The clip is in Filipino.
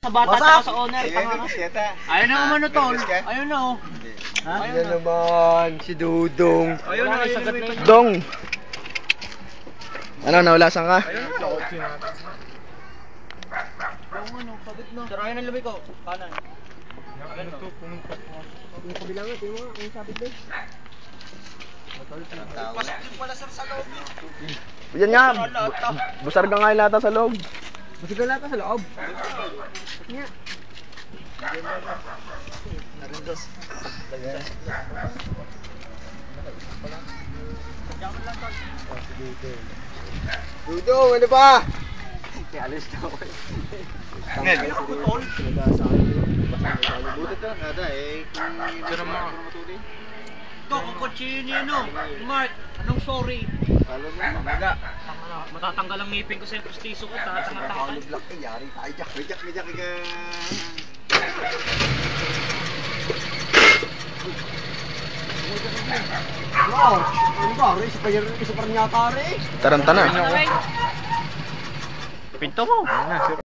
Sa bata at sa owner. Ayaw na umano tol. Ayaw na oh. Ayaw naman, si Dudong. Ayaw na, isagat na ito. Dong! Ano, nawalasan ka? Ayaw na. Sarayan ang lumay ko. Kanan. Yung kabilang nga, tingnan mo nga, yung sabit din. Pasok din pala sir sa loob yun. Yan nga, busar ka nga yung lata sa loob. Busar ka lata sa loob? Nga. Narindos. Dudong, ano ba? Alis na ako. Ngayon ako tol. Buti ka, nada eh. Sino mo? Ito, kung kotsino yun o. Mark, anong sorry? Kalo mo, mamaga. Matatanggal ang ngipin ko sa yung pustiso ko. Tatanga-tanga. Black eh, yari tayo dyan. Medyak ka. Wow! Ano ba? Isa pa rin yata rin. Taranta na. Pinto mo.